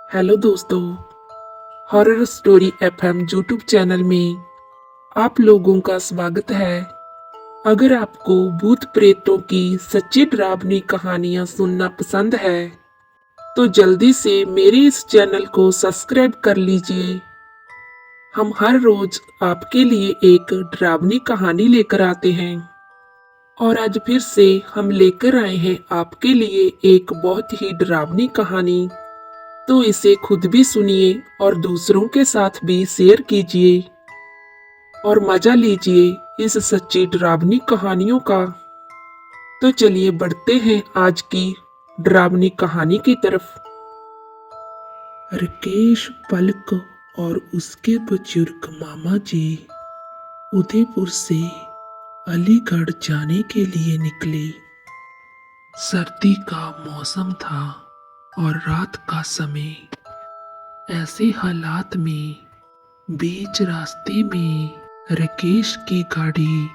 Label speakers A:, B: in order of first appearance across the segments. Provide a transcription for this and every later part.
A: Hello दोस्तों, horror story FM YouTube channel में आप लोगों का स्वागत है। अगर आपको भूत प्रेतों की सच्ची डरावनी कहानियां सुनना पसंद है तो जल्दी से मेरे इस चैनल को सब्सक्राइब कर लीजिए। हम हर रोज आपके लिए एक डरावनी कहानी लेकर आते हैं और आज फिर से हम लेकर आए हैं आपके लिए एक बहुत ही डरावनी कहानी। तो इसे खुद भी सुनिए और दूसरों के साथ भी शेयर कीजिए और मजा लीजिए इस सच्ची डरावनी कहानियों का। तो चलिए बढ़ते हैं आज की डरावनी कहानी की तरफ। राकेश, पलक और उसके बुजुर्ग मामा जी उदयपुर से अलीगढ़ जाने के लिए निकले। सर्दी का मौसम था और रात का समय। ऐसे हालात में बीच रास्ते में राकेश की गाड़ी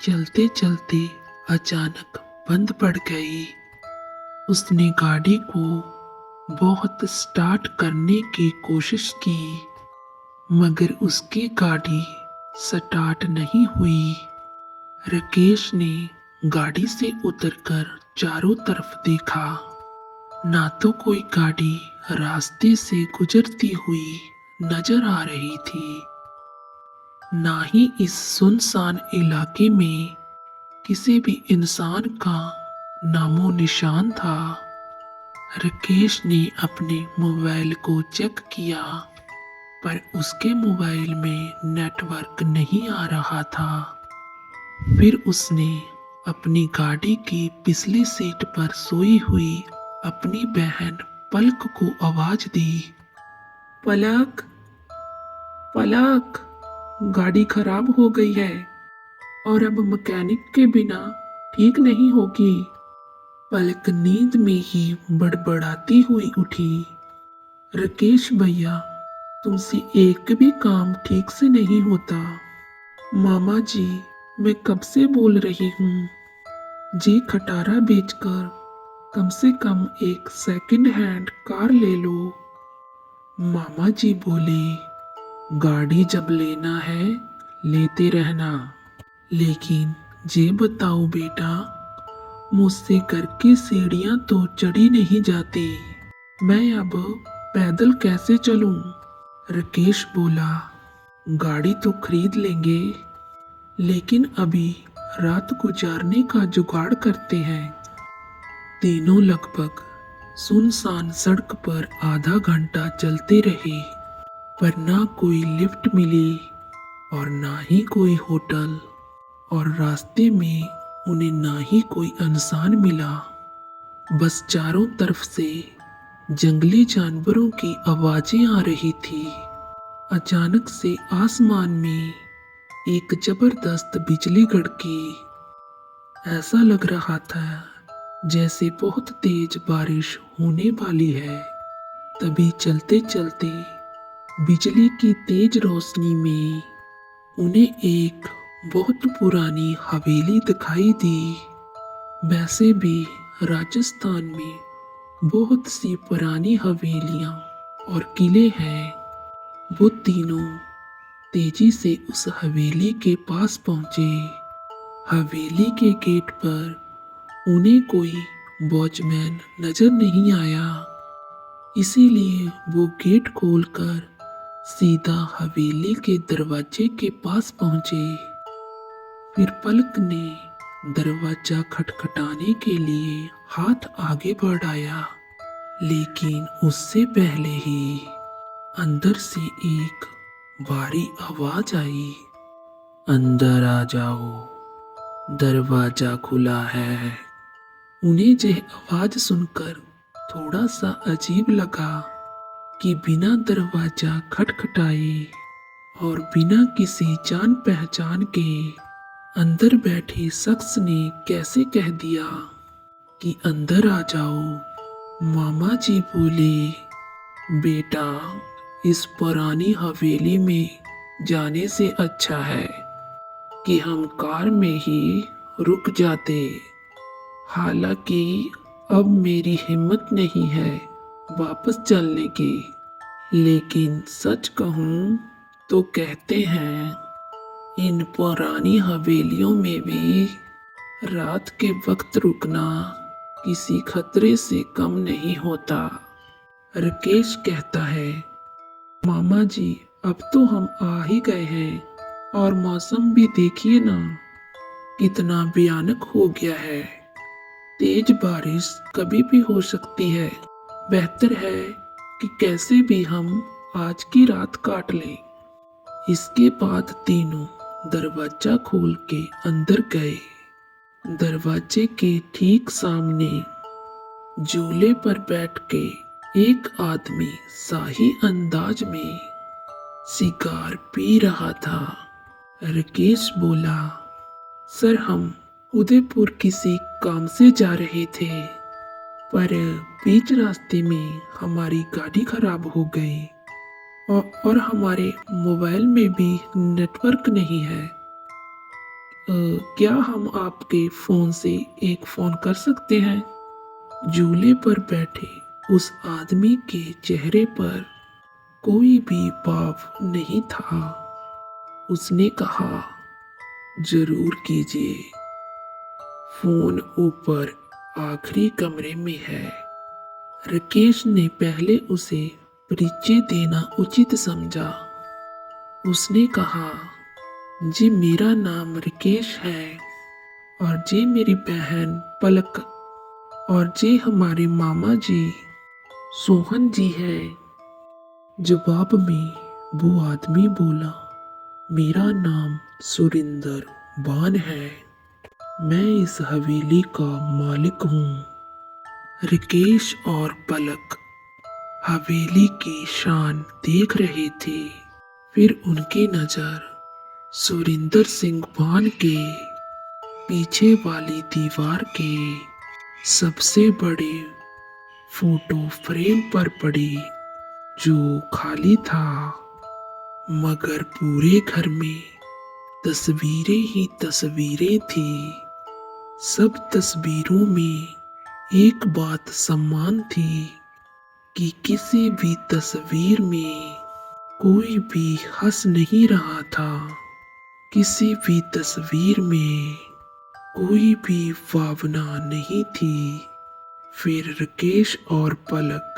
A: चलते चलते अचानक बंद पड़ गई। उसने गाड़ी को बहुत स्टार्ट करने की कोशिश की मगर उसकी गाड़ी स्टार्ट नहीं हुई। राकेश ने गाड़ी से उतरकर चारों तरफ देखा। ना तो कोई गाड़ी रास्ते से गुजरती हुई नजर आ रही थी, ना ही इस सुनसान इलाके में किसी भी इंसान का नामो निशान था। राकेश ने अपने मोबाइल को चेक किया पर उसके मोबाइल में नेटवर्क नहीं आ रहा था। फिर उसने अपनी गाड़ी की पिछली सीट पर सोई हुई अपनी बहन पलक को आवाज दी, पलक, पलक, गाड़ी खराब हो गई है और अब मैकेनिक के बिना ठीक नहीं होगी। पलक नींद में ही बड़बड़ाती हुई उठी, राकेश भैया, तुमसे एक भी काम ठीक से नहीं होता। मामा जी, मैं कब से बोल रही हूँ, जी खटारा बेचकर कम से कम एक सेकंड हैंड कार ले लो। मामा जी बोले, गाड़ी जब लेना है लेते रहना, लेकिन ये बताओ बेटा, मुझसे घर की सीढ़ियां तो चढ़ी नहीं जाती, मैं अब पैदल कैसे चलूं? राकेश बोला, गाड़ी तो खरीद लेंगे, लेकिन अभी रात गुजारने का जुगाड़ करते हैं। तीनों लगभग सुनसान सड़क पर आधा घंटा चलते रहे पर ना कोई लिफ्ट मिली और ना ही कोई होटल, और रास्ते में उन्हें ना ही कोई इंसान मिला। बस चारों तरफ से जंगली जानवरों की आवाजें आ रही थी। अचानक से आसमान में एक जबरदस्त बिजली कड़की। ऐसा लग रहा था जैसे बहुत तेज बारिश होने वाली है। तभी चलते चलते बिजली की तेज रोशनी में उन्हें एक बहुत पुरानी हवेली दिखाई दी। वैसे भी राजस्थान में बहुत सी पुरानी हवेलियां और किले हैं। वो तीनों तेजी से उस हवेली के पास पहुंचे। हवेली के गेट पर उन्हें कोई वॉचमैन नजर नहीं आया, इसीलिए वो गेट खोलकर सीधा हवेली के दरवाजे के पास पहुंचे। फिर पलक ने दरवाजा खटखटाने के लिए हाथ आगे बढ़ाया, लेकिन उससे पहले ही अंदर से एक भारी आवाज आई, अंदर आ जाओ, दरवाजा खुला है। उन्हें यह आवाज सुनकर थोड़ा सा अजीब लगा कि बिना दरवाजा खटखटाए और बिना किसी जान पहचान के अंदर बैठे शख्स ने कैसे कह दिया कि अंदर आ जाओ। मामा जी बोले, बेटा, इस पुरानी हवेली में जाने से अच्छा है कि हम कार में ही रुक जाते। हालांकि अब मेरी हिम्मत नहीं है वापस चलने की। लेकिन सच कहूं तो कहते हैं इन पुरानी हवेलियों में भी रात के वक्त रुकना किसी खतरे से कम नहीं होता। राकेश कहता है, मामा जी अब तो हम आ ही गए हैं और मौसम भी देखिए ना, कितना भयानक हो गया है। तेज बारिश कभी भी हो सकती है। बेहतर है कि कैसे भी हम आज की रात काट लें। इसके बाद तीनों दरवाजा खोल के अंदर गए। दरवाजे के ठीक सामने झूले पर बैठ के एक आदमी शाही अंदाज में सिगार पी रहा था। राकेश बोला, सर हम उदयपुर किसी काम से जा रहे थे, पर बीच रास्ते में हमारी गाड़ी खराब हो गई और हमारे मोबाइल में भी नेटवर्क नहीं है। क्या हम आपके फोन से एक फोन कर सकते हैं? झूले पर बैठे उस आदमी के चेहरे पर कोई भी भाव नहीं था। उसने कहा, जरूर कीजिए। फोन ऊपर आखिरी कमरे में है। राकेश ने पहले उसे परिचय देना उचित समझा। उसने कहा, जी मेरा नाम राकेश है और जी मेरी बहन पलक और जी हमारे मामा जी सोहन जी हैं। जवाब में वो आदमी बोला, मेरा नाम सुरिंदर बान है, मैं इस हवेली का मालिक हूँ। राकेश और पलक हवेली की शान देख रहे थे। फिर उनकी नजर सुरिंदर सिंह बान के पीछे वाली दीवार के सबसे बड़े फोटो फ्रेम पर पड़ी, जो खाली था। मगर पूरे घर में तस्वीरें ही तस्वीरें थी। सब तस्वीरों में एक बात समान थी कि किसी भी तस्वीर में कोई भी हंस नहीं रहा था। किसी भी तस्वीर में कोई भी भावना नहीं थी। फिर राकेश और पलक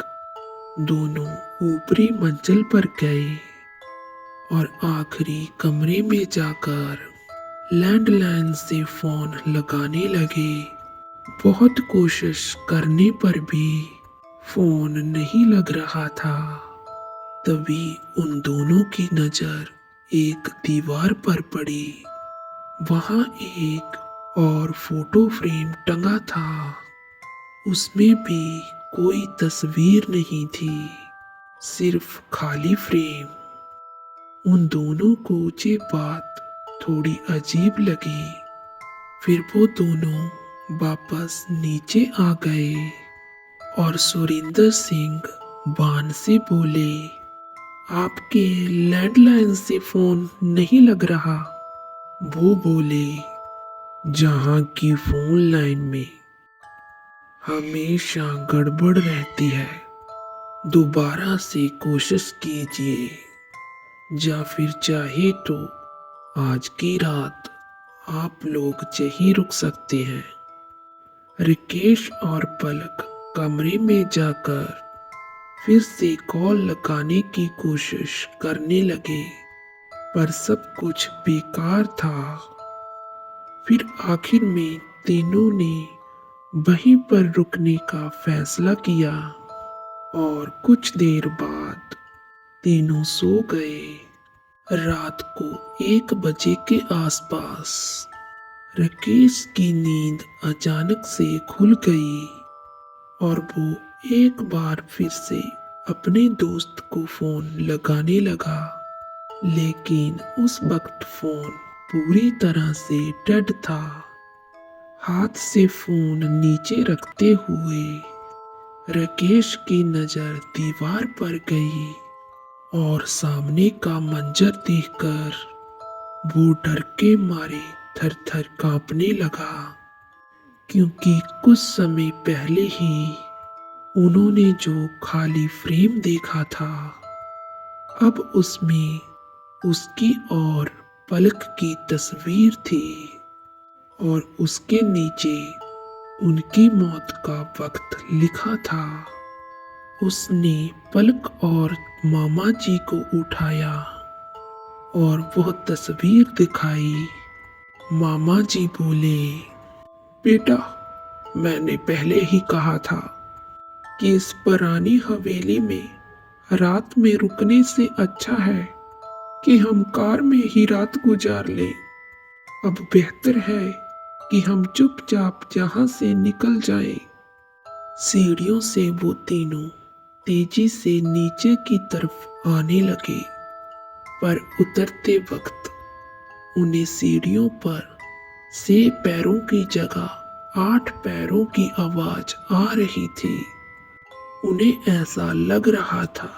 A: दोनों ऊपरी मंजिल पर गए और आखिरी कमरे में जाकर लैंडलाइन से फोन लगाने लगे। बहुत कोशिश करने पर भी फोन नहीं लग रहा था। तभी उन दोनों की नजर एक दीवार पर पड़ी। वहां एक और फोटो फ्रेम टंगा था। उसमें भी कोई तस्वीर नहीं थी, सिर्फ खाली फ्रेम। उन दोनों को ये बात थोड़ी अजीब लगी। फिर वो दोनों वापस नीचे आ गए और सुरिंदर सिंह बान से बोले, आपके लैंडलाइन से फोन नहीं लग रहा। वो बोले, जहां की फोन लाइन में हमेशा गड़बड़ रहती है, दोबारा से कोशिश कीजिए, या फिर चाहे तो आज की रात आप लोग यहीं रुक सकते हैं। राकेश और पलक कमरे में जाकर फिर से कॉल लगाने की कोशिश करने लगे, पर सब कुछ बेकार था। फिर आखिर में तीनों ने वहीं पर रुकने का फैसला किया और कुछ देर बाद तीनों सो गए। रात को 1 बजे के आसपास राकेश की नींद अचानक से खुल गई और वो एक बार फिर से अपने दोस्त को फोन लगाने लगा। लेकिन उस वक्त फोन पूरी तरह से डेड था। हाथ से फोन नीचे रखते हुए राकेश की नजर दीवार पर गई और सामने का मंजर देखकर वो डर के मारे थर-थर कांपने लगा, क्योंकि कुछ समय पहले ही उन्होंने जो खाली फ्रेम देखा था, अब उसमें उसकी और पलक की तस्वीर थी और उसके नीचे उनकी मौत का वक्त लिखा था। उसने पलक और मामा जी को उठाया और वह तस्वीर दिखाई। मामा जी बोले, बेटा, मैंने पहले ही कहा था कि इस पुरानी हवेली में रात में रुकने से अच्छा है कि हम कार में ही रात गुजार लें। अब बेहतर है कि हम चुपचाप यहाँ से निकल जाएं। सीढ़ियों से वो तीनों तेजी से नीचे की तरफ आने लगे, पर उतरते वक्त उन्हें सीढ़ियों पर से पैरों की जगह 8 पैरों की आवाज आ रही थी। उन्हें ऐसा लग रहा था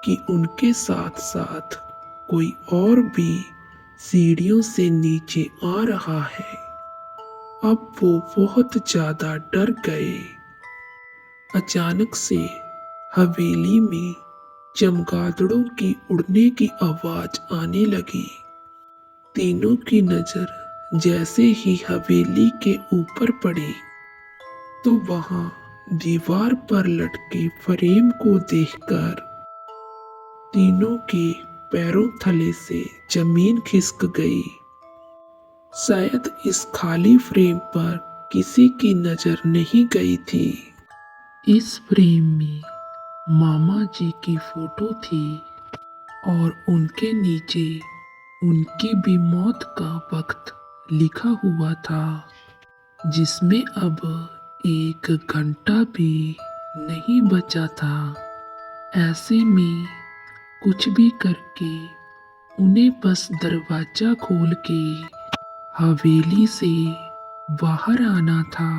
A: कि उनके साथ साथ कोई और भी सीढ़ियों से नीचे आ रहा है। अब वो बहुत ज्यादा डर गए। अचानक से हवेली में चमगादड़ों की उड़ने की आवाज आने लगी। तीनों की नजर जैसे ही हवेली के ऊपर पड़ी तो वहां दीवार पर लटके फ्रेम को देखकर तीनों के पैरों थले से जमीन खिसक गई। शायद इस खाली फ्रेम पर किसी की नजर नहीं गई थी। इस फ्रेम में मामा जी की फोटो थी और उनके नीचे उनकी भी मौत का वक्त लिखा हुआ था, जिसमें अब 1 घंटा भी नहीं बचा था। ऐसे में कुछ भी करके उन्हें बस दरवाजा खोल के हवेली से बाहर आना था।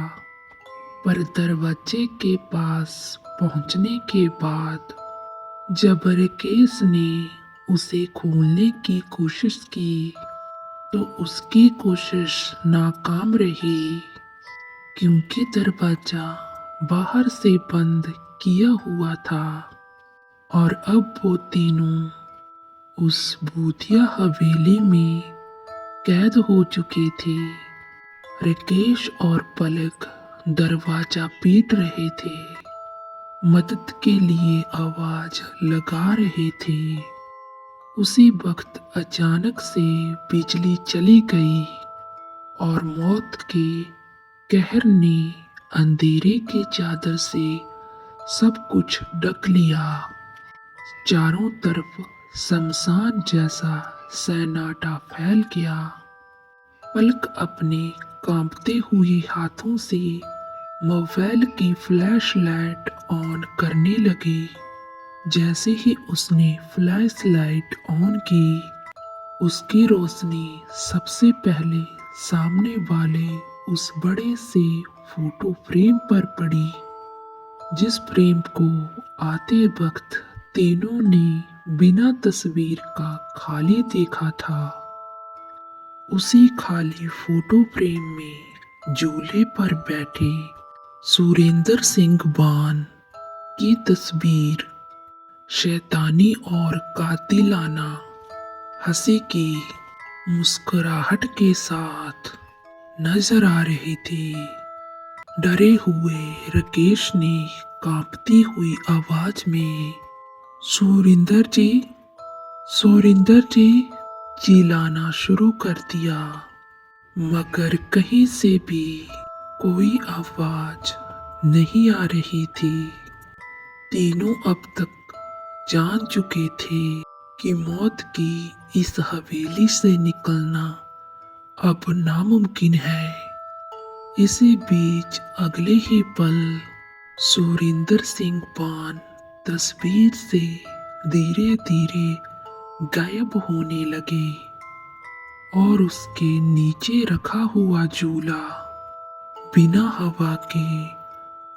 A: पर दरवाजे के पास पहुंचने के बाद जब रकेश ने उसे खोलने की कोशिश की तो उसकी कोशिश नाकाम रही, क्योंकि दरवाजा बाहर से बंद किया हुआ था और अब वो तीनों उस भूतिया हवेली में कैद हो चुके थे। रकेश और पलक दरवाजा पीट रहे थे, मदद के लिए आवाज लगा रहे थे। उसी वक्त अचानक से बिजली चली गई और मौत के कहर ने अंधेरे की चादर से सब कुछ ढक लिया। चारों तरफ शमशान जैसा सन्नाटा फैल गया। पलक अपने कांपते हुए हाथों से मोबाइल की फ्लैश लाइट ऑन करने लगी। जैसे ही उसने फ्लैश लाइट ऑन की, उसकी रोशनी सबसे पहले सामने वाले उस बड़े से फोटो फ्रेम पर पड़ी, जिस फ्रेम को आते वक्त तीनों ने बिना तस्वीर का खाली देखा था। उसी खाली फोटो फ्रेम में झूले पर बैठे सुरेंद्र सिंह बान की तस्वीर शैतानी और कातिलाना हंसी की मुस्कुराहट के साथ नजर आ रही थी। डरे हुए रकेश ने कांपती हुई आवाज में सुरेंद्र जी, सुरेंद्र जी चिल्लाना शुरू कर दिया, मगर कहीं से भी कोई आवाज नहीं आ रही थी। तीनों अब तक जान चुके थे कि मौत की इस हवेली से निकलना अब नामुमकिन है। इसी बीच अगले ही पल सुरेंद्र सिंह पान तस्वीर से धीरे धीरे गायब होने लगे और उसके नीचे रखा हुआ झूला बिना हवा के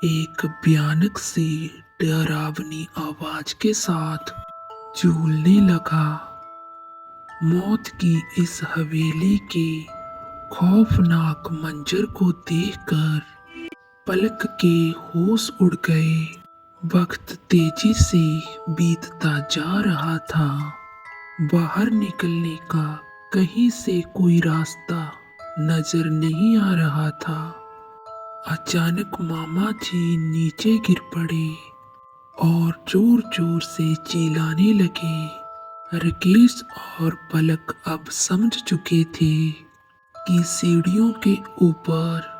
A: एक भयानक सी डरावनी आवाज के साथ झूलने लगा। मौत की इस हवेली के खौफनाक मंजर को देखकर पलक के होश उड़ गए। वक्त तेजी से बीतता जा रहा था। बाहर निकलने का कहीं से कोई रास्ता नजर नहीं आ रहा था। अचानक मामा जी नीचे गिर पड़े और जोर जोर से चिल्लाने लगे। राकेश और पलक अब समझ चुके थे कि सीढ़ियों के ऊपर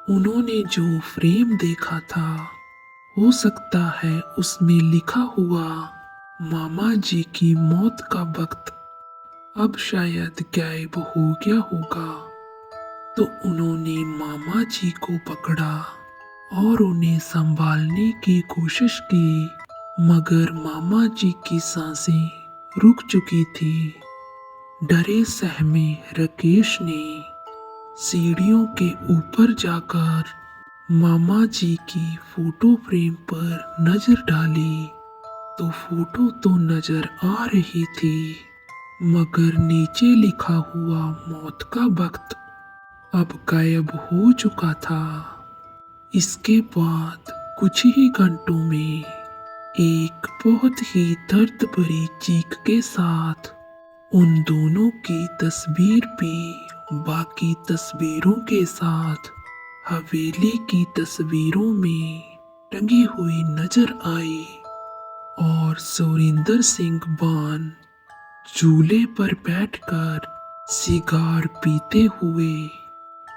A: उन्होंने जो फ्रेम देखा था, हो सकता है उसमें लिखा हुआ मामा जी की मौत का वक्त अब शायद गायब हो गया होगा। तो उन्होंने मामा जी को पकड़ा और उन्हें संभालने की कोशिश की, मगर मामा जी की सांसें रुक चुकी थी। डरे सहमे राकेश ने सीढ़ियों के ऊपर जाकर मामा जी की फोटो फ्रेम पर नजर डाली तो फोटो तो नजर आ रही थी, मगर नीचे लिखा हुआ मौत का वक्त अब गायब हो चुका था। इसके बाद कुछ ही घंटों में एक बहुत ही दर्द भरी चीख के साथ उन दोनों की तस्वीर भी बाकी तस्वीरों के साथ हवेली की तस्वीरों में टंगी हुई नजर आई और सुरिंदर सिंह बान झूले पर बैठकर सिगार पीते हुए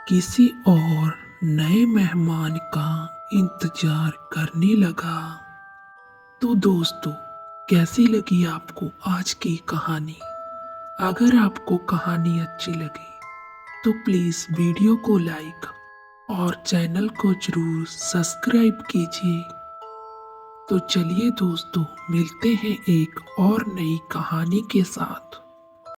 A: किसी और नए मेहमान का इंतजार करने लगा। तो दोस्तों, कैसी लगी आपको आज की कहानी? अगर आपको कहानी अच्छी लगी तो प्लीज़ वीडियो को लाइक और चैनल को जरूर सब्सक्राइब कीजिए। तो चलिए दोस्तों, मिलते हैं एक और नई कहानी के साथ।